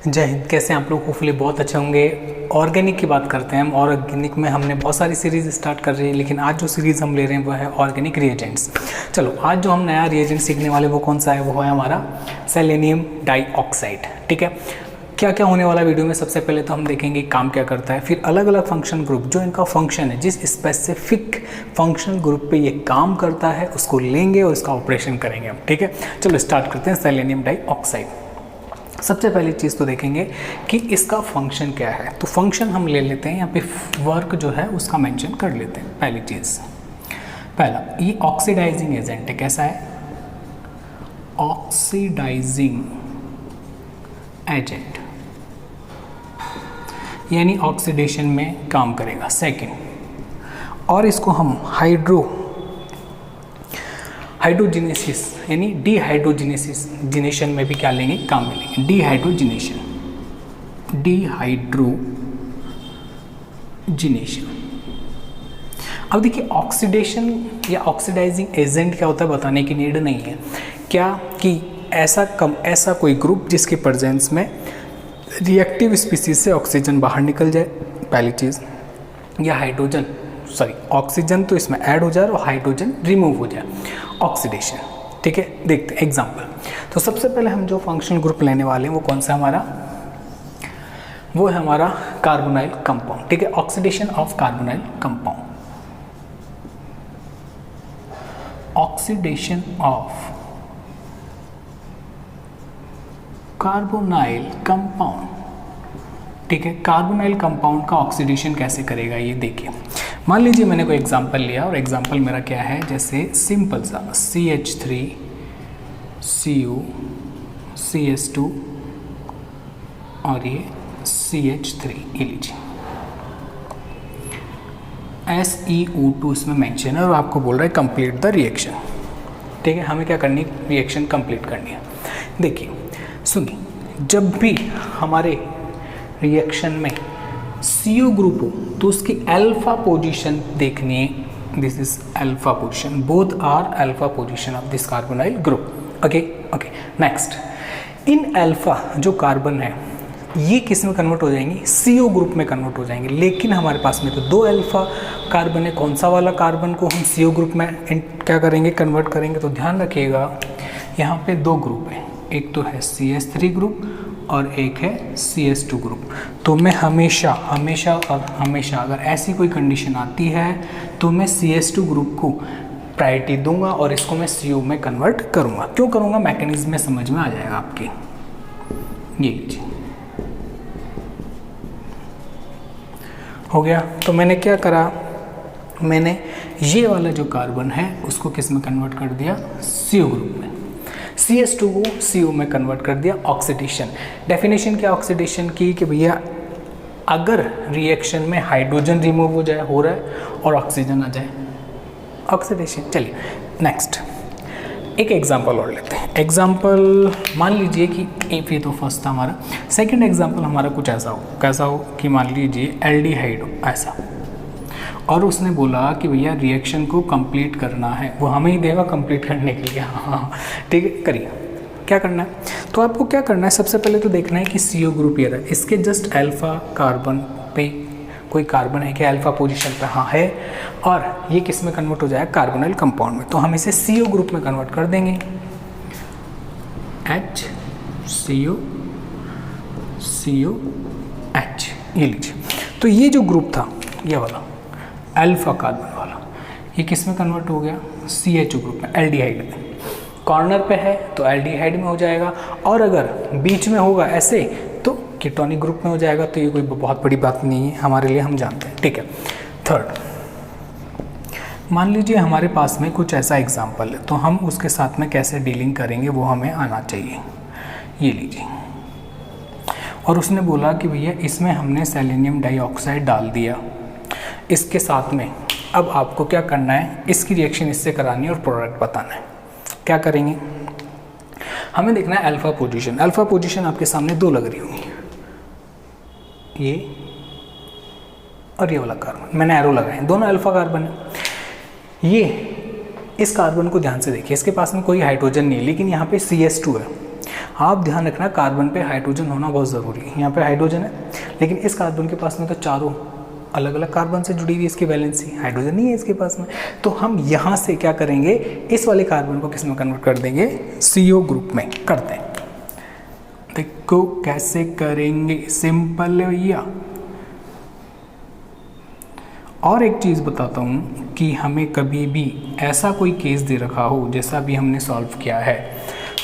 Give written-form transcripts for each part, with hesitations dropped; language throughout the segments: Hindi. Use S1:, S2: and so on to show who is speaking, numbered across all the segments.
S1: जय हिंद। कैसे हैं आप लोग? होपफुली बहुत अच्छे होंगे। ऑर्गेनिक की बात करते हैं हम। ऑर्गेनिक में हमने बहुत सारी सीरीज़ स्टार्ट कर रही है, लेकिन आज जो सीरीज़ हम ले रहे हैं वो है ऑर्गेनिक रिएजेंट्स। चलो, आज जो हम नया रिएजेंट सीखने वाले वो कौन सा है? वो है हमारा सेलेनियम डाइऑक्साइड। ठीक है, क्या क्या होने वाला वीडियो में? सबसे पहले तो हम देखेंगे काम क्या करता है, फिर अलग अलग फंक्शन ग्रुप जो इनका फंक्शन है, जिस स्पेसिफिक फंक्शन ग्रुप पे ये काम करता है उसको लेंगे और इसका ऑपरेशन करेंगे हम। ठीक है, चलो स्टार्ट करते हैं सेलेनियम डाइऑक्साइड। सबसे पहली चीज़ तो देखेंगे कि इसका फंक्शन क्या है। तो फंक्शन हम ले लेते हैं, यहाँ पे वर्क जो है उसका मेंशन कर लेते हैं। पहली चीज़, पहला, ये ऑक्सीडाइजिंग एजेंट है। कैसा है? ऑक्सीडाइजिंग एजेंट, यानी ऑक्सीडेशन में काम करेगा। सेकंड, और इसको हम हाइड्रोजिनेसिस यानी डिहाइड्रोजिनेशन में भी क्या लेंगे? काम में लेंगे। डिहाइड्रोजिनेशन अब देखिए, ऑक्सीडेशन या ऑक्सीडाइजिंग एजेंट क्या होता है बताने की नीड नहीं है। क्या कि ऐसा कोई ग्रुप जिसके प्रेजेंस में रिएक्टिव स्पीसीज से ऑक्सीजन बाहर निकल जाए, पहली चीज़, या ऑक्सीजन तो इसमें ऐड हो जाए और हाइड्रोजन रिमूव हो जाए, ऑक्सीडेशन। ठीक है, देखते हैं एग्जांपल। तो सबसे पहले हम जो फंक्शनल ग्रुप लेने वाले हैं वो कौन सा हमारा? वो है हमारा कार्बोनाइल कंपाउंड। ठीक है, oxidation of carbonyl compound. Oxidation of carbonyl compound. ठीक है, कार्बोनाइल कंपाउंड का ऑक्सीडेशन कैसे करेगा ये देखिए। मान लीजिए मैंने कोई एग्जांपल लिया और एग्जांपल मेरा क्या है, जैसे सिंपल सा CH3Cu CS2 और ये CH3, ये लीजिए SeO2 इसमें मेंशन है और आपको बोल रहा है कंप्लीट द रिएक्शन। ठीक है, हमें क्या करनी है? रिएक्शन कंप्लीट करनी है। देखिए सुनिए, जब भी हमारे रिएक्शन में CO ग्रुप हो तो उसकी अल्फा पोजीशन देखनी है। This is alpha position, both are alpha position of this carbonyl group. Okay, next, in alpha जो कार्बन है ये किस में कन्वर्ट हो जाएंगी? CO ग्रुप में कन्वर्ट हो जाएंगे। लेकिन हमारे पास में तो दो अल्फा कार्बन है। कौन सा वाला कार्बन को हम CO ग्रुप में क्या करेंगे? कन्वर्ट करेंगे। तो ध्यान रखिएगा, यहाँ पे दो ग्रुप है, एक तो है CS3 ग्रुप और एक है CS2 ग्रुप। तो मैं हमेशा अगर ऐसी कोई कंडीशन आती है तो मैं CS2 ग्रुप को प्रायोरिटी दूंगा और इसको मैं CO में कन्वर्ट करूंगा। क्यों करूंगा? मैकेनिज्म में समझ में आ जाएगा आपके। ये लीजिए, हो गया। तो मैंने क्या करा? मैंने ये वाला जो कार्बन है उसको किस में कन्वर्ट कर दिया? CO ग्रुप में। CS2 को CO में कन्वर्ट कर दिया। ऑक्सीडेशन, डेफिनेशन क्या ऑक्सीडेशन की? कि भैया अगर रिएक्शन में हाइड्रोजन रिमूव हो जाए, हो रहा है, और ऑक्सीजन आ जाए, ऑक्सीडेशन। चलिए नेक्स्ट एक एग्जांपल और लेते हैं। एग्जांपल मान लीजिए कि ये तो फर्स्ट था हमारा। सेकंड एग्जांपल हमारा कुछ ऐसा हो, कैसा हो कि मान लीजिए एल्डिहाइड हो ऐसा, और उसने बोला कि भैया रिएक्शन को कंप्लीट करना है। वो हमें ही देगा कंप्लीट करने के लिए। हाँ, ठीक है, करिए। क्या करना है? तो आपको क्या करना है? सबसे पहले तो देखना है कि CO ग्रुप ये रहा, इसके जस्ट अल्फा कार्बन पे कोई कार्बन है क्या? अल्फा पोजीशन पे हाँ है, और ये किस में कन्वर्ट हो जाएगा? कार्बोनाइल कंपाउंड में। तो हम इसे CO ग्रुप में कन्वर्ट कर देंगे, HCOCOH। ये लीजिए, तो ये जो ग्रुप था ये वाला अल्फा कार्बन वाला, ये किस में कन्वर्ट हो गया? CHO ग्रुप में, एल्डिहाइड में। कॉर्नर पे है तो एल्डिहाइड में हो जाएगा, और अगर बीच में होगा ऐसे तो कीटोनिक ग्रुप में हो जाएगा। तो ये कोई बहुत बड़ी बात नहीं है हमारे लिए, हम जानते हैं। ठीक है, थर्ड, मान लीजिए हमारे पास में कुछ ऐसा एग्जाम्पल है, तो हम उसके साथ में कैसे डीलिंग करेंगे वो हमें आना चाहिए। ये लीजिए, और उसने बोला कि भैया इसमें हमने सेलेनियम डाइऑक्साइड डाल दिया, इसके साथ में अब आपको क्या करना है? इसकी रिएक्शन इससे करानी है और प्रोडक्ट बताना है। क्या करेंगे? हमें देखना है अल्फा पोजीशन। अल्फा पोजीशन आपके सामने दो लग रही होंगी, ये और ये वाला कार्बन। मैंने एरो लगाए, दोनों अल्फा कार्बन है। ये इस कार्बन को ध्यान से देखिए, इसके पास में कोई हाइड्रोजन नहीं है, लेकिन यहाँ पे CS2 है। आप ध्यान रखना कार्बन पे हाइड्रोजन होना बहुत ज़रूरी है। यहाँ पे हाइड्रोजन है, लेकिन इस कार्बन के पास में तो चारों अलग अलग कार्बन से जुड़ी हुई इसकी वैलेंसी, हाइड्रोजन नहीं है इसके पास में। तो हम यहाँ से क्या करेंगे, इस वाले कार्बन को किस में कन्वर्ट कर देंगे, CO ग्रुप में करते हैं। देखो कैसे करेंगे, सिंपल है भैया। और एक चीज़ बताता हूँ कि हमें कभी भी ऐसा कोई केस दे रखा हो जैसा अभी हमने सॉल्व किया है,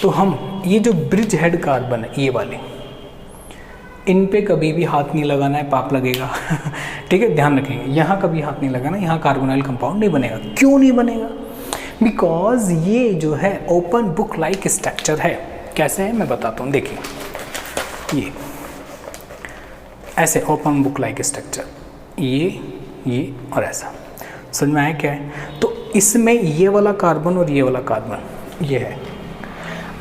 S1: तो हम ये जो ब्रिज हेड कार्बन है ये वाले, इन पे कभी भी हाथ नहीं लगाना है, पाप लगेगा। ठीक है, ध्यान रखेंगे, यहाँ कभी हाथ नहीं लगाना, यहाँ कार्बोनाइल कंपाउंड नहीं बनेगा। क्यों नहीं बनेगा, बिकॉज ये जो है ओपन बुक लाइक स्ट्रक्चर है। कैसे है मैं बताता हूँ, देखिए ये ऐसे ओपन बुक लाइक स्ट्रक्चर, ये और ऐसा, समझ में आया क्या है। तो इसमें ये वाला कार्बन और ये वाला कार्बन ये है।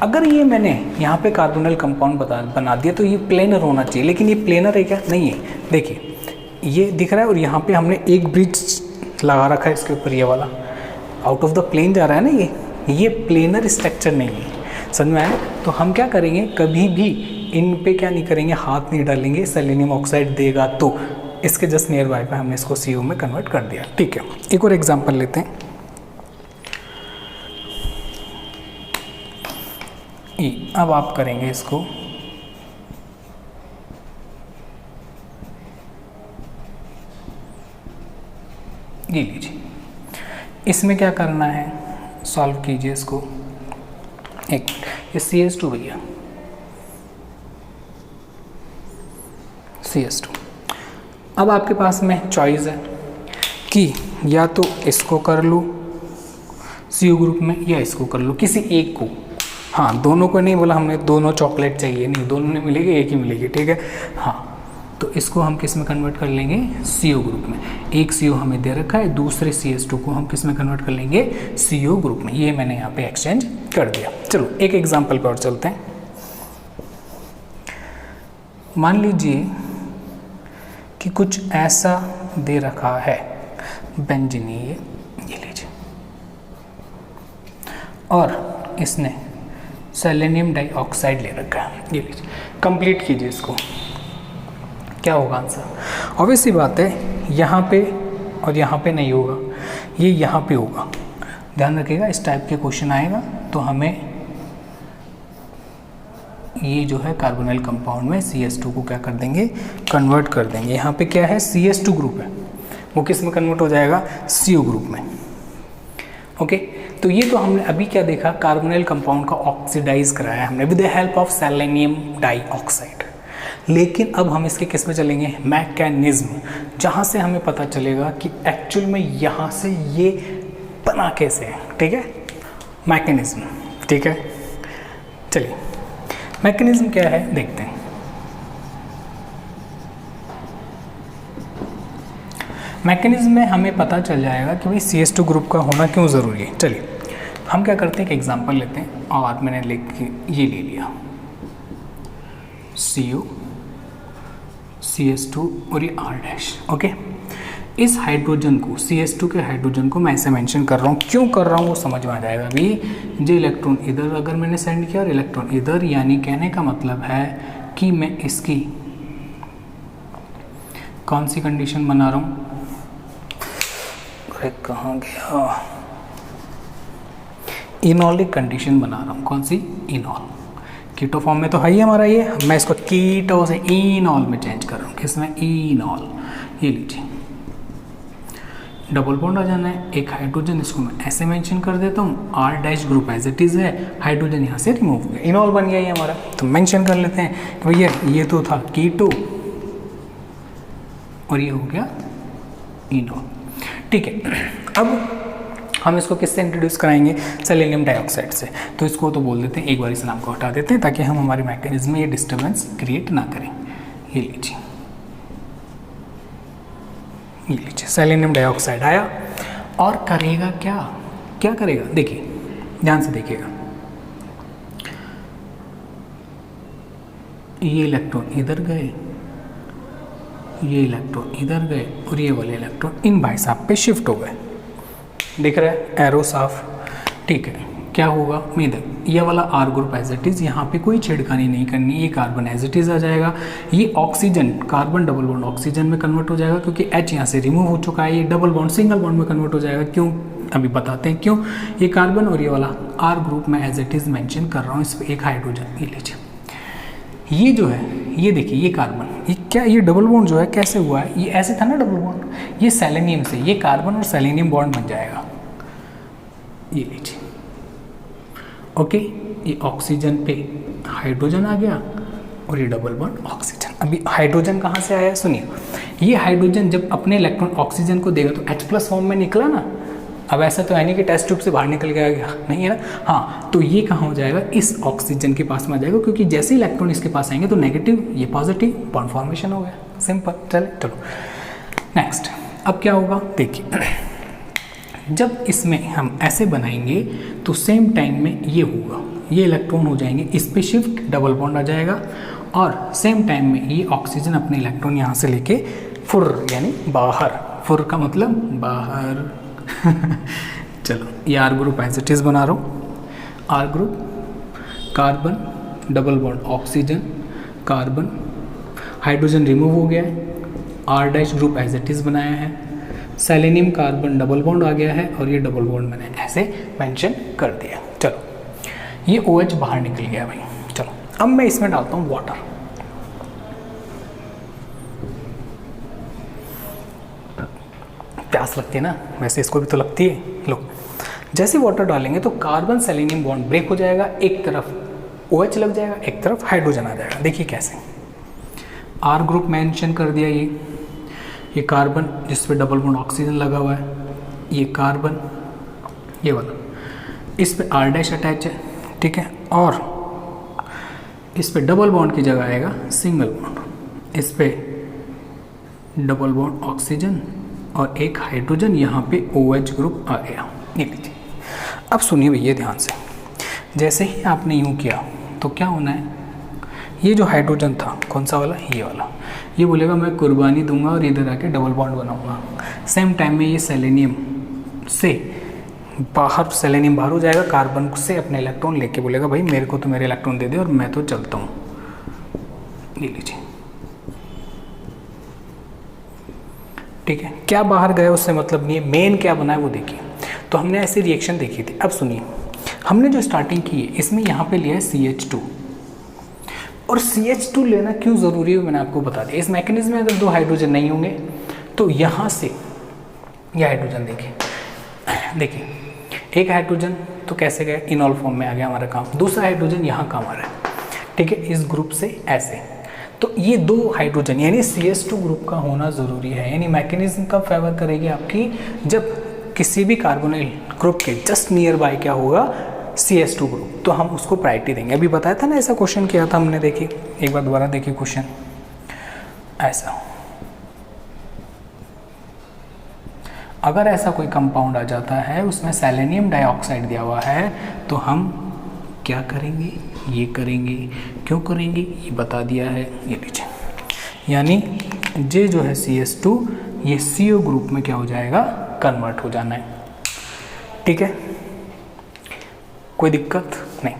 S1: अगर ये मैंने यहाँ पे कार्बोनाइल कंपाउंड बना दिया तो ये प्लेनर होना चाहिए, लेकिन ये प्लेनर है क्या, नहीं है। देखिए ये दिख रहा है और यहाँ पे हमने एक ब्रिज लगा रखा है इसके ऊपर, ये वाला आउट ऑफ द प्लेन जा रहा है ना, ये प्लेनर स्ट्रक्चर नहीं है, समझ में आया। तो हम क्या करेंगे, कभी भी इन पे क्या नहीं करेंगे, हाथ नहीं डालेंगे। सेलेनियम ऑक्साइड देगा तो इसके जस्ट नियर बाय पे हमने इसको CO में कन्वर्ट कर दिया। ठीक है, एक और एग्जांपल लेते हैं। अब आप करेंगे इसको, ये लीजिए, इसमें क्या करना है, सॉल्व कीजिए इसको। एक ये CS2 भैया, CS2। अब आपके पास में चॉइस है कि या तो इसको कर लो CO ग्रुप में, या इसको कर लो, किसी एक को। हाँ, दोनों को नहीं बोला हमने, दोनों चॉकलेट चाहिए नहीं, दोनों नहीं मिलेगी, एक ही मिलेगी। ठीक है, हाँ, तो इसको हम किस में कन्वर्ट कर लेंगे, CO ग्रुप में। एक CO हमें दे रखा है, दूसरे CS2 को हम किस में कन्वर्ट कर लेंगे, CO ग्रुप में। ये मैंने यहाँ पे एक्सचेंज कर दिया। चलो एक एग्जाम्पल पर और चलते हैं। मान लीजिए कि कुछ ऐसा दे रखा है बेंजीन, ये लीजिए, और इसने सेलेनियम डाइऑक्साइड ले रखा है, ये लीजिए। कंप्लीट कीजिए इसको, क्या होगा आंसर। ऑब्वियस सी बात है, यहाँ पे और यहाँ पे नहीं होगा, ये यहाँ पे होगा। ध्यान रखिएगा, इस टाइप के क्वेश्चन आएगा तो हमें ये जो है कार्बोनाइल कंपाउंड में CS2 को क्या कर देंगे, कन्वर्ट कर देंगे। यहाँ पे क्या है, CS2 ग्रुप है, वो किस में कन्वर्ट हो जाएगा, CO ग्रुप में। ओके, तो ये तो हमने अभी क्या देखा, कार्बोनाइल कंपाउंड का ऑक्सीडाइज कराया हमने with the help of selenium dioxide. लेकिन अब हम इसके किस में चलेंगे, मैकेनिज्म, जहाँ से हमें पता चलेगा कि एक्चुअल में यहाँ से ये बना कैसे है। ठीक है, मैकेनिज्म। ठीक है, चलिए मैकेनिज्म क्या है देखते हैं। मैकेनिज्म में हमें पता चल जाएगा कि भाई CS2 ग्रुप का होना क्यों ज़रूरी है। चलिए हम क्या करते हैं, एक एग्जांपल लेते हैं, और मैंने लिख के ये ले लिया CO, CS2 और ये R'। ओके, इस हाइड्रोजन को, CS2 के हाइड्रोजन को मैं ऐसे मेंशन कर रहा हूँ, क्यों कर रहा हूँ वो समझ में आ जाएगा। अभी जो इलेक्ट्रॉन इधर अगर मैंने सेंड किया और इलेक्ट्रॉन इधर, यानी कहने का मतलब है कि मैं इसकी कौन सी कंडीशन बना रहा हूँ, अरे कहाँ गया, इनॉलिक कंडीशन बना रहा हूँ। कौन सी, इनॉल। कीटो फॉर्म में तो है ही हमारा ये, मैं इसको कीटो से इनॉल में चेंज कर रहा हूँ, किसमें, इनॉल। ये लीजिए, डबल बॉन्ड आ जाना है, एक हाइड्रोजन, इसको मैं ऐसे मेंशन कर देता हूँ, R' group as it is है, हाइड्रोजन यहाँ से रिमूव हो गया, इनॉल बन गया ये हमारा। तो मेंशन कर लेते हैं कि भैया ये तो था कीटो और ये हो गया इनॉल। ठीक है, अब हम इसको किससे इंट्रोड्यूस कराएंगे, सेलेनियम डाइऑक्साइड से। तो इसको तो बोल देते हैं, एक बार इस नाम को हटा देते हैं ताकि हम हमारे मैकेनिज्म में ये डिस्टर्बेंस क्रिएट ना करें। ये लीजिए, ये लीजिए, सेलेनियम डाइऑक्साइड आया और करेगा क्या, क्या करेगा, देखिए ध्यान से देखिएगा, ये इलेक्ट्रॉन इधर गए, ये इलेक्ट्रॉन इधर गए और ये वाले इलेक्ट्रॉन इन भाई साहब पे शिफ्ट हो गए। दिख रहा है एरो साफ। ठीक है, क्या होगा, ये वाला R group as it is, यहाँ पे कोई छेड़खानी नहीं करनी, ये कार्बन एज इट इज़ आ जाएगा। ये oxygen, carbon double bond oxygen में कन्वर्ट हो जाएगा क्योंकि H यहाँ से रिमूव हो चुका है, ये डबल बॉन्ड सिंगल बॉन्ड में कन्वर्ट हो जाएगा। क्यों, अभी बताते हैं क्यों। ये कार्बन और ये वाला R ग्रुप में एज इट इज़ मेंशन कर रहा हूँ, इस पर एक हाइड्रोजन, ये लीजिए, ये जो है, ये देखिए, ये कार्बन, ये क्या, ये डबल बॉन्ड जो है कैसे हुआ है, ये ऐसे था ना डबल बॉन्ड, ये सेलेनियम से, ये कार्बन और सेलेनियम बॉन्ड बन जाएगा, ये लीजिए, ओके। ये ऑक्सीजन पे हाइड्रोजन आ गया और ये डबल बॉन्ड ऑक्सीजन। अभी हाइड्रोजन कहाँ से आया, सुनिए, ये हाइड्रोजन जब अपने इलेक्ट्रॉन ऑक्सीजन को देगा तो H+ फॉर्म में निकला ना। अब ऐसा तो है नहीं कि टेस्ट ट्यूब से बाहर निकल के आ गया, नहीं है ना। हाँ, तो ये कहाँ हो जाएगा, इस ऑक्सीजन के पास में आ जाएगा, क्योंकि जैसे ही इलेक्ट्रॉन इसके पास आएंगे तो नेगेटिव, ये पॉजिटिव, बॉन्ड फॉर्मेशन हो गया, सिंपल। चलो नेक्स्ट, अब क्या होगा, देखिए, जब इसमें हम ऐसे बनाएंगे तो सेम टाइम में ये होगा, ये इलेक्ट्रॉन हो जाएंगे इस पे शिफ्ट, डबल बॉन्ड आ जाएगा, और सेम टाइम में ये ऑक्सीजन अपने इलेक्ट्रॉन यहाँ से लेके फुर, यानी बाहर, फुर का मतलब बाहर चलो, ये R group as it is बना रहा हूँ, R group, carbon double bond oxygen, carbon, hydrogen remove हो गया है, R- group as it is बनाया है, सेलेनियम कार्बन डबल बॉन्ड आ गया है, और ये डबल बॉन्ड मैंने ऐसे मेंशन कर दिया। चलो, ये OH बाहर निकल गया भाई। चलो, अब मैं इसमें डालता हूँ वाटर। प्यास लगती है ना, वैसे इसको भी तो लगती है। लो, जैसे वाटर डालेंगे तो कार्बन सेलेनियम बॉन्ड ब्रेक हो जाएगा, एक तरफ OH लग जाएगा, एक तरफ हाइड्रोजन आ जाएगा। देखिए कैसे, R ग्रुप मेंशन कर दिया, ये कार्बन जिस पे डबल बॉन्ड ऑक्सीजन लगा हुआ है, ये कार्बन, ये वाला, इस पे R- अटैच है, ठीक है, और इस पे डबल बॉन्ड की जगह आएगा सिंगल बॉन्ड, इस पे डबल बॉन्ड ऑक्सीजन और एक हाइड्रोजन, यहाँ पे OH ग्रुप आ गया। ये लीजिए, अब सुनिए भैया ध्यान से, जैसे ही आपने यूँ किया तो क्या होना है, ये जो हाइड्रोजन था, कौन सा वाला, ये वाला, ये बोलेगा मैं कुर्बानी दूंगा और इधर आके डबल बॉन्ड बनाऊंगा। सेम टाइम में ये सेलेनियम से बाहर, सेलेनियम बाहर हो जाएगा, कार्बन से अपने इलेक्ट्रॉन लेके बोलेगा भाई मेरे को तो मेरे इलेक्ट्रॉन दे दे और मैं तो चलता हूँ। ले लीजिए, ठीक है। क्या बाहर गया उससे मतलब नहीं है, मेन क्या बना है वो देखिए। तो हमने ऐसी रिएक्शन देखी थी। अब सुनिए, हमने जो स्टार्टिंग की है इसमें यहाँ पे लिया है CH2, और CH2 लेना क्यों ज़रूरी है मैंने आपको बता दिया। इस मैकेनिज्म में अगर दो हाइड्रोजन नहीं होंगे तो यहाँ से ये हाइड्रोजन देखिए, एक हाइड्रोजन तो कैसे गया, इनॉल फॉर्म में आ गया हमारा काम, दूसरा हाइड्रोजन यहाँ काम आ रहा है, ठीक है, इस ग्रुप से ऐसे। तो ये दो हाइड्रोजन यानी CH2 ग्रुप का होना ज़रूरी है। यानी मैकेनिज्म कब फेवर करेगी आपकी, जब किसी भी कार्बोनिल ग्रुप के जस्ट नियर बाय क्या होगा, CH2 ग्रुप, तो हम उसको प्रायोरिटी देंगे। अभी बताया था ना, ऐसा क्वेश्चन किया था हमने, देखिए एक बार दोबारा देखिए क्वेश्चन ऐसा। अगर ऐसा कोई कंपाउंड आ जाता है उसमें सेलेनियम डाइऑक्साइड दिया हुआ है तो हम क्या करेंगे, ये करेंगे। क्यों करेंगे ये बता दिया है, ये लीजिए। यानी ये जो है CH2 ये CO ग्रुप में क्या हो जाएगा, कन्वर्ट हो जाना है, ठीक है, कोई दिक्कत नहीं।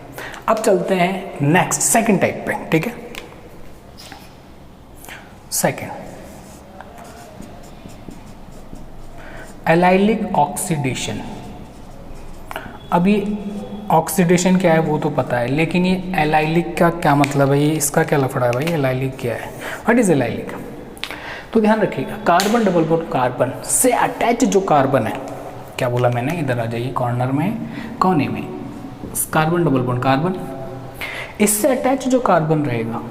S1: अब चलते हैं नेक्स्ट सेकंड टाइप पे, ठीक है। Second, allylic oxidation. अब ये ऑक्सीडेशन क्या है वो तो पता है, लेकिन ये एलाइलिक का क्या मतलब है, ये इसका क्या लफड़ा है भाई, एलाइलिक क्या है, व्हाट इज एलाइलिक। तो ध्यान रखिएगा, कार्बन डबल बॉन्ड कार्बन से अटैच जो कार्बन है, क्या बोला मैंने, इधर आ जाइए कॉर्नर में, कोने में, कार्बन डबल बॉन्ड कार्बन, इससे अटैच जो कार्बन रहेगा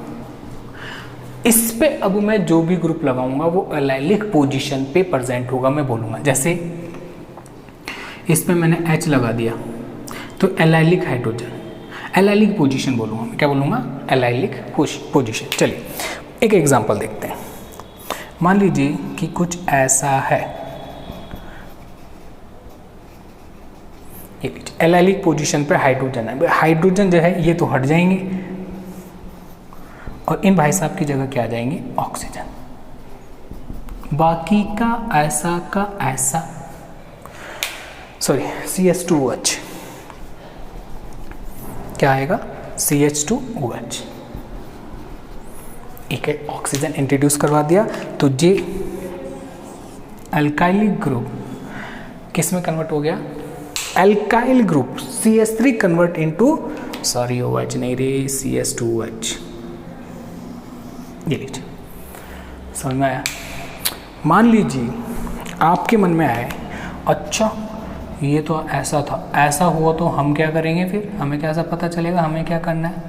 S1: इस पे अब मैं जो भी ग्रुप लगाऊंगा वो एलाइलिक पोजीशन पे प्रेजेंट होगा। मैं बोलूँगा जैसे इस पे मैंने H लगा दिया तो एलाइलिक हाइड्रोजन, एलाइलिक पोजीशन बोलूँगा मैं, क्या बोलूँगा, एलाइलिक पोजीशन। चलिए एक एग्जांपल देखते हैं। मान लीजिए कि कुछ ऐसा है, ये लीजिए एलाइलिक पोजीशन पे हाइड्रोजन है, हाइड्रोजन जो है ये तो हट जाएंगे और इन भाई साहब की जगह क्या आ जाएंगे, ऑक्सीजन, बाकी का ऐसा, सॉरी CH2OH, क्या आएगा, CH2OH। एक ऑक्सीजन इंट्रोड्यूस करवा दिया तो ये अल्काइल ग्रुप किस में कन्वर्ट हो गया, alkyl group CH3 convert into, sorry OH नहीं रे, CH2OH। ये लीजिए, समझ में आया। मान लीजिए आपके मन में आए, अच्छा ये तो ऐसा था, ऐसा हुआ तो हम क्या करेंगे, फिर हमें कैसा पता चलेगा हमें क्या करना है।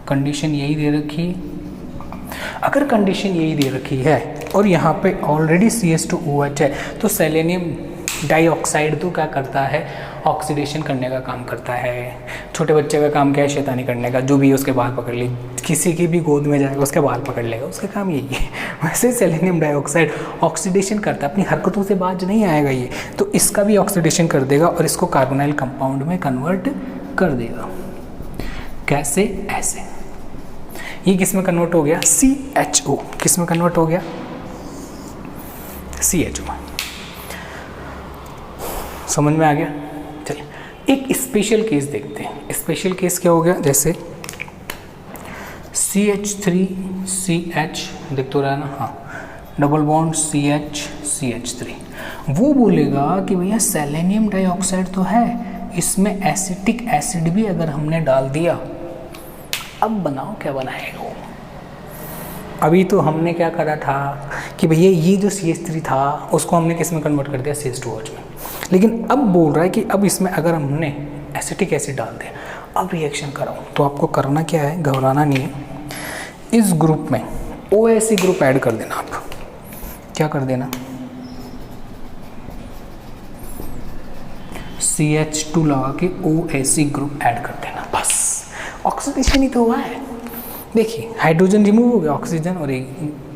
S1: कंडीशन यही दे रखी है, अगर कंडीशन यही दे रखी है और यहाँ पे ऑलरेडी CH2OH है तो सेलेनियम डाइऑक्साइड तो क्या करता है, ऑक्सीडेशन करने का काम करता है। छोटे बच्चे का काम क्या है, शैतानी करने का, जो भी है उसके बाल पकड़ ले, किसी की भी गोद में जाएगा उसके बाल पकड़ लेगा, उसका काम यही है। वैसे सेलेनियम डाइऑक्साइड ऑक्सीडेशन करता है, अपनी हरकतों से बाज नहीं आएगा ये, तो इसका भी ऑक्सीडेशन कर देगा और इसको कार्बोनाइल कंपाउंड में कन्वर्ट कर देगा। कैसे, ऐसे। ये किस में कन्वर्ट हो गया, CHO। किस में कन्वर्ट हो गया, CHO। समझ में आ गया। चलिए एक स्पेशल केस देखते हैं। स्पेशल केस क्या हो गया, जैसे CH3CH दिख तो रहा है ना, हाँ, डबल बॉन्ड CH3। वो बोलेगा कि भैया सेलेनियम डाइऑक्साइड तो है, इसमें एसिटिक एसिड भी अगर हमने डाल दिया, अब बनाओ क्या बनाएगा वो। अभी तो हमने क्या करा था कि भैया ये जो CH3 था उसको हमने किस में कन्वर्ट कर दिया, CH2OH में। लेकिन अब बोल रहा है कि अब इसमें अगर हमने एसिटिक एसिड डाल दिया, अब रिएक्शन कराओ, तो आपको करना क्या है, घबराना नहीं है। इस ग्रुप में OAC ग्रुप ऐड कर देना। आप क्या कर देना, CH2 लगा के OAC ग्रुप ऐड कर देना, बस ऑक्सीडेशन ही तो हुआ है। देखिए हाइड्रोजन रिमूव हो गया, ऑक्सीजन और एक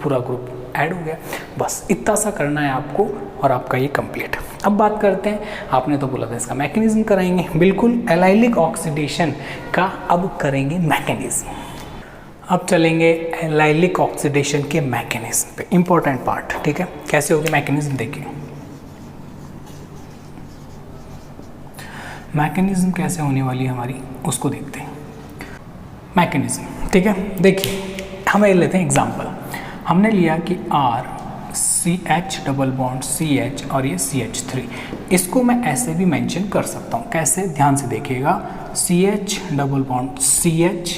S1: पूरा ग्रुप ऐड हो गया, बस इतना सा करना है आपको और आपका ये कंप्लीट। अब बात करते हैं, आपने तो बोला था इसका मैकेनिज्म कराएंगे, बिल्कुल एलाइलिक ऑक्सीडेशन का अब करेंगे मैकेनिज्म। अब चलेंगे एलाइलिक ऑक्सीडेशन के मैकेनिज्म पे, इंपॉर्टेंट पार्ट, ठीक है। कैसे होगी मैकेनिज्म, देखिए मैकेनिज्म कैसे होने वाली है हमारी, उसको देखते हैं। मैकेनिज्म, ठीक है। देखिए हमें लेते हैं एग्जांपल, हमने लिया कि RCH डबल बॉन्ड CH और ये CH3, इसको मैं ऐसे भी मेंशन कर सकता हूँ। कैसे, ध्यान से देखिएगा, CH डबल बॉन्ड CH,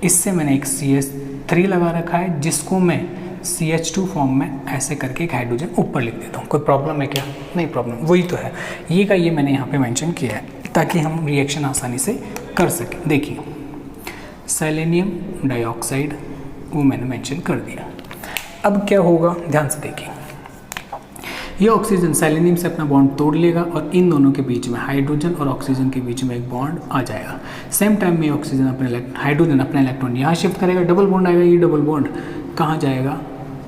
S1: इससे मैंने एक CH3 लगा रखा है जिसको मैं CH2 फॉर्म में ऐसे करके एक हाइड्रोजन ऊपर लिख देता हूँ। कोई प्रॉब्लम है क्या, नहीं प्रॉब्लम, वही तो है, ये का ये मैंने यहाँ पे मेंशन किया है ताकि हम रिएक्शन आसानी से कर सकें। देखिए सेलेनियम डाइऑक्साइड वो मैंने मेंशन कर दिया। अब क्या होगा, ध्यान से देखिए, ये ऑक्सीजन सेलेनियम से अपना बॉन्ड तोड़ लेगा और इन दोनों के बीच में, हाइड्रोजन और ऑक्सीजन के बीच में एक बॉन्ड आ जाएगा। सेम टाइम में ऑक्सीजन हाइड्रोजन अपना इलेक्ट्रॉन यहाँ शिफ्ट करेगा, डबल बॉन्ड आएगा, ये डबल बॉन्ड कहाँ जाएगा,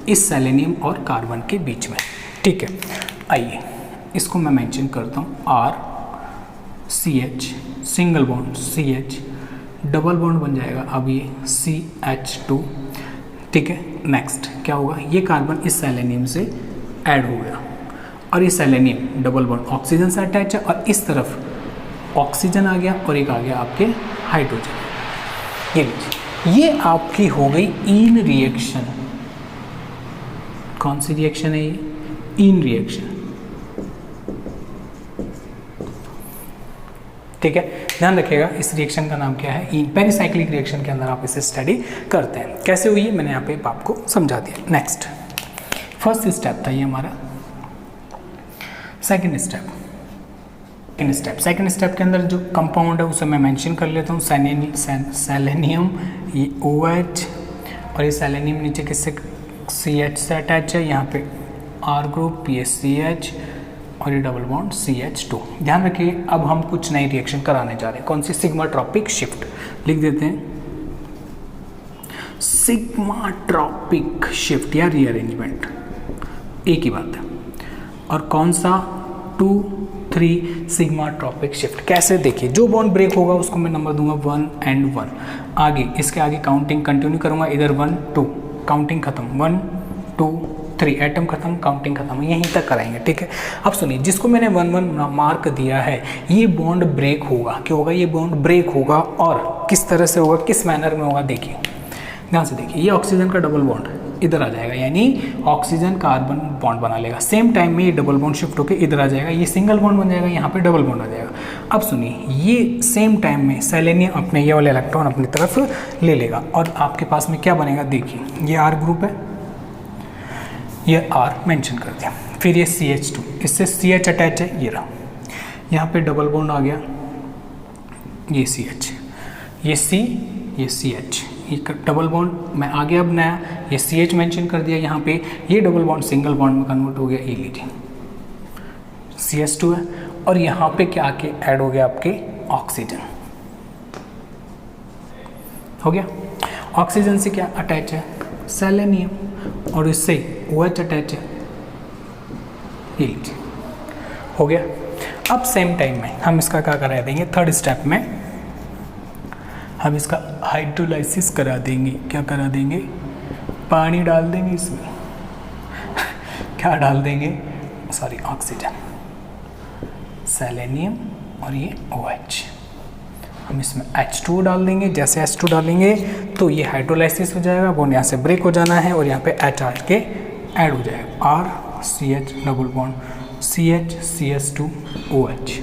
S1: इस सेलेनियम और कार्बन के बीच में, ठीक है। आइए इसको मैं मेंशन करता हूँ, RCH single bond CH, double bond बन जाएगा अब ये CH2, ठीक है। नेक्स्ट क्या होगा, ये कार्बन इस सेलेनियम से ऐड हो गया और ये सेलेनियम डबल बॉन्ड ऑक्सीजन से अटैच है और इस तरफ ऑक्सीजन आ गया और एक आ गया आपके हाइड्रोजन। ये लीजिए, ये आपकी हो गई इन रिएक्शन। कौन सी रिएक्शन है ये, इन रिएक्शन, ठीक है। ध्यान रखिएगा इस रिएक्शन का नाम क्या है, पेरिसाइक्लिक रिएक्शन के अंदर आप इसे स्टडी करते हैं। कैसे हुई है मैंने यहाँ पे आपको समझा दिया। नेक्स्ट फर्स्ट स्टेप था ये हमारा। सेकंड स्टेप के अंदर जो कंपाउंड है उसे मैं मेंशन कर लेता हूँ, सेलेनियम, ये OH और ये सेलेनियम नीचे किससे, CH से अटैच है, यहाँ पे R ग्रुप, ये CH और ये डबल बॉन्ड CH2। ध्यान रखिए अब हम कुछ नई रिएक्शन कराने जा रहे हैं। कौन सी, सिग्माट्रोपिक शिफ्ट, लिख देते हैं सिग्माट्रोपिक शिफ्ट या रीअरेंजमेंट, एक ही बात है। और कौन सा, 2, 3 सिग्माट्रोपिक शिफ्ट। कैसे, देखिए जो बॉन्ड ब्रेक होगा उसको मैं नंबर दूंगा 1 and 1, आगे इसके आगे काउंटिंग कंटिन्यू करूंगा, इधर 1 2, काउंटिंग खत्म, 1 2 3 एटम खत्म, काउंटिंग खत्म, यहीं तक कराएंगे, ठीक है। अब सुनिए, जिसको मैंने 1 मार्क दिया है, ये बॉन्ड ब्रेक होगा, क्या होगा, ये बॉन्ड ब्रेक होगा, और किस तरह से होगा, किस मैनर में होगा, देखिए ध्यान से देखिए, ये ऑक्सीजन का डबल बॉन्ड इधर आ जाएगा, यानी ऑक्सीजन कार्बन बॉन्ड बना लेगा, सेम टाइम में ये डबल बॉन्ड शिफ्ट होकर इधर आ जाएगा, ये सिंगल बॉन्ड बन जाएगा, यहाँ पे डबल बॉन्ड आ जाएगा। अब सुनिए, ये सेम टाइम में सेलेनियम अपने ये वाले इलेक्ट्रॉन अपनी तरफ ले लेगा, और आपके पास में क्या बनेगा, देखिए ये R ग्रुप है, ये R मेंशन कर दिया, फिर ये CH2, इससे CH अटैच है, ये रहा, यहाँ पे डबल बॉन्ड आ गया, ये CH, ये C, ये CH, ये डबल बॉन्ड में आ गया अब नया, ये CH मेंशन कर दिया यहाँ पे, ये डबल बॉन्ड सिंगल बॉन्ड में कन्वर्ट हो गया, ये लीजिए CH2 है, और यहाँ पे क्या आके ऐड हो गया आपके ऑक्सीजन, हो गया। ऑक्सीजन से क्या अटैच है, सेलेनियम, और इससे OH अटैच है, ये लीजिए, हो गया। अब सेम टाइम में हम इसका क्या करा देंगे, थर्ड स्टेप में हम इसका हाइड्रोलाइसिस करा देंगे, क्या करा देंगे, पानी डाल देंगे इसमें क्या डाल देंगे, सॉरी ऑक्सीजन, सेलेनियम और ये OH, हम इसमें H2 डाल देंगे, जैसे H2 डालेंगे तो ये हाइड्रोलाइसिस हो जाएगा, बॉन्ड यहाँ से ब्रेक हो जाना है और यहाँ पे H के ऐड हो जाएगा, R CH double bond CH CH2 OH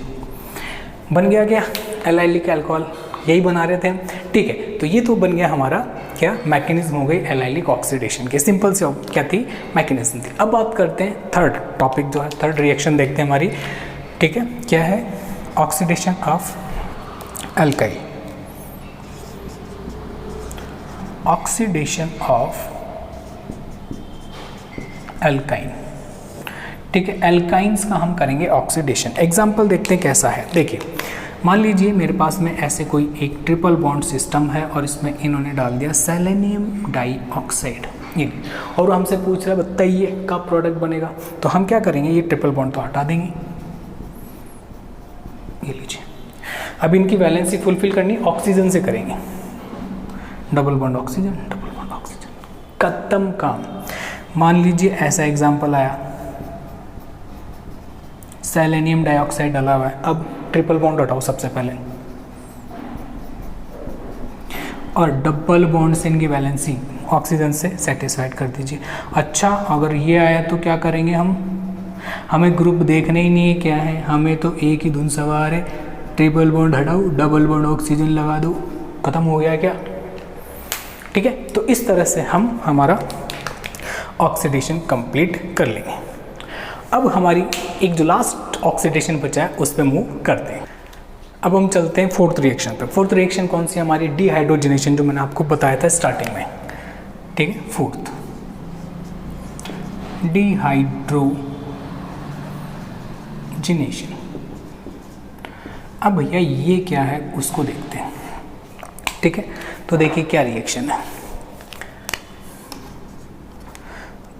S1: बन गया, क्या एलाइलिक अल्कोहल, यही बना रहे थे, ठीक है। तो ये तो बन गया हमारा क्या मैकेनिज्म हो गई एलाइलिक ऑक्सीडेशन के, सिंपल से क्या थी, मैकेनिज्म थी। अब बात करते हैं थर्ड टॉपिक जो है, थर्ड रिएक्शन देखते हैं हमारी, ठीक है, क्या है, oxidation of alkyl, oxidation of alkyne, ठीक है। एल्काइंस का हम करेंगे ऑक्सीडेशन, एग्जाम्पल देखते हैं कैसा है। देखिए मान लीजिए मेरे पास में ऐसे कोई एक ट्रिपल बॉन्ड सिस्टम है और इसमें इन्होंने डाल दिया सेलेनियम डाइऑक्साइड, ये, और हमसे पूछ रहा है बताइए कब प्रोडक्ट बनेगा, तो हम क्या करेंगे, ये ट्रिपल बॉन्ड तो हटा देंगे, ये लीजिए। अब इनकी वैलेंसी फुलफिल करनी ऑक्सीजन से करेंगे, double bond oxygen, double bond oxygen, खत्म काम। मान लीजिए ऐसा एग्जाम्पल आया, सेलेनियम डाइऑक्साइड डाला हुआ है, अब ट्रिपल बॉन्ड हटाओ सबसे पहले, और डबल बॉन्ड से इनकी वैलेंसी ऑक्सीजन से सेटिस्फाइड कर दीजिए। अच्छा अगर ये आया तो क्या करेंगे हम, हमें ग्रुप देखना ही नहीं है क्या है, हमें तो एक ही धुन सवार है, ट्रिपल बॉन्ड हटाओ, डबल बॉन्ड ऑक्सीजन लगा दो, खत्म हो गया क्या, ठीक है। तो इस तरह से हम हमारा ऑक्सीडेशन कंप्लीट कर लेंगे। अब हमारी एक जो लास्ट ऑक्सीडेशन बचा है उस पर मूव करते हैं। अब हम चलते हैं फोर्थ रिएक्शन पे। फोर्थ रिएक्शन कौन सी हमारी, डिहाइड्रोजनेशन, जो मैंने आपको बताया था स्टार्टिंग में, ठीक है। Fourth dehydrogenation. अब भैया ये क्या है उसको देखते हैं, ठीक है। तो देखिए क्या रिएक्शन है,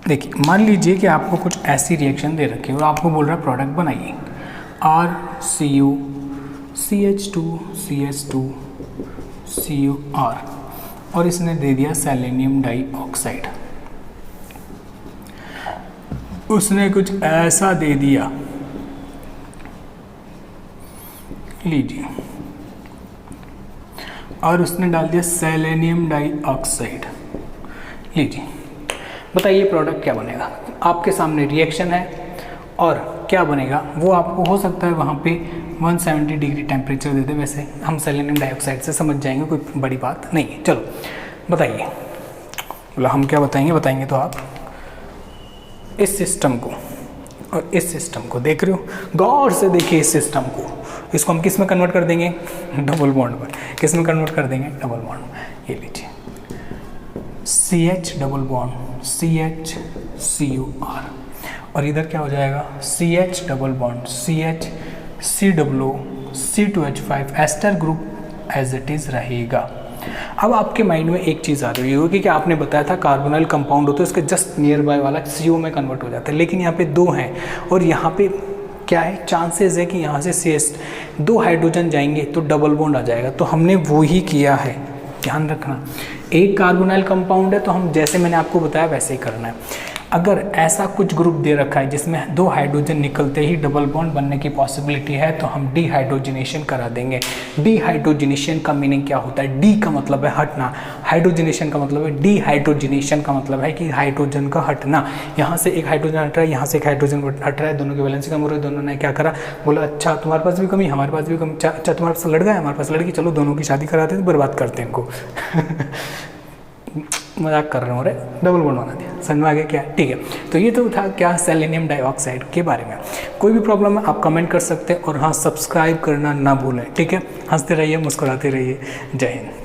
S1: देखिए मान लीजिए कि आपको कुछ ऐसी रिएक्शन दे रखी है और आपको बोल रहा है प्रोडक्ट बनाइए, RCU CH2 CH2 CuR, और इसने दे दिया सेलेनियम डाइऑक्साइड, उसने कुछ ऐसा दे दिया, लीजिए, और उसने डाल दिया सेलेनियम डाइऑक्साइड, लीजिए। बताइए प्रोडक्ट क्या बनेगा, आपके सामने रिएक्शन है और क्या बनेगा वो आपको हो सकता है वहाँ पे 170 डिग्री टेम्परेचर दे दे, वैसे हम सेलेनियम डाइऑक्साइड से समझ जाएंगे, कोई बड़ी बात नहीं है। चलो बताइए, बोला हम क्या बताएंगे तो आप इस सिस्टम को और इस सिस्टम को देख रहे हो, गौर से देखिए इस सिस्टम को, इसको हम किस में कन्वर्ट कर देंगे, डबल बॉन्ड में, किस में कन्वर्ट कर देंगे, डबल बॉन्ड में, ये लीजिए CH double bond CH CuR, और इधर क्या हो जाएगा CH double bond CH COO C2H5 ester group as it is रहेगा। अब आपके माइंड में एक चीज़ आ रही होगी कि आपने बताया था कार्बोनाइल कंपाउंड होता है उसके जस्ट नियर बाय वाला CO में कन्वर्ट हो जाता है, लेकिन यहाँ पे 2 हैं और यहाँ पे क्या है, चांसेस है कि यहाँ से CH 2 हाइड्रोजन जाएंगे तो डबल बॉन्ड आ जाएगा, तो हमने वो ही किया है, ध्यान रखना। एक कार्बोनाइल कंपाउंड है तो हम जैसे मैंने आपको बताया वैसे ही करना है। अगर ऐसा कुछ ग्रुप दे रखा है जिसमें 2 हाइड्रोजन निकलते ही डबल बॉन्ड बनने की पॉसिबिलिटी है तो हम डीहाइड्रोजनेशन करा देंगे। डीहाइड्रोजनेशन का मीनिंग क्या होता है? डी का मतलब है हटना, हाइड्रोजनेशन का मतलब है, डीहाइड्रोजनेशन का मतलब है कि हाइड्रोजन का हटना। यहाँ से एक हाइड्रोजन हट रहा है, यहाँ से एक हाइड्रोजन हट रहा है, दोनों की वैलेंसी कम हो रही है, दोनों ने क्या करा, बोला अच्छा तुम्हारे पास भी कमी, हमारे पास भी कमी, अच्छा तुम्हारे पास लड़का है, हमारे पास लड़की, चलो दोनों की शादी कराते हैं, बर्बाद करते हैं इनको। मजाक कर रहे हो रे, डबल बॉन्ड बना दिया, समझ में आ गया क्या? ठीक है, तो ये तो था क्या सेलेनियम डाइऑक्साइड के बारे में। कोई भी प्रॉब्लम है आप कमेंट कर सकते हैं, और हाँ सब्सक्राइब करना ना भूलें, ठीक है। हंसते रहिए, मुस्कुराते रहिए, जय हिंद।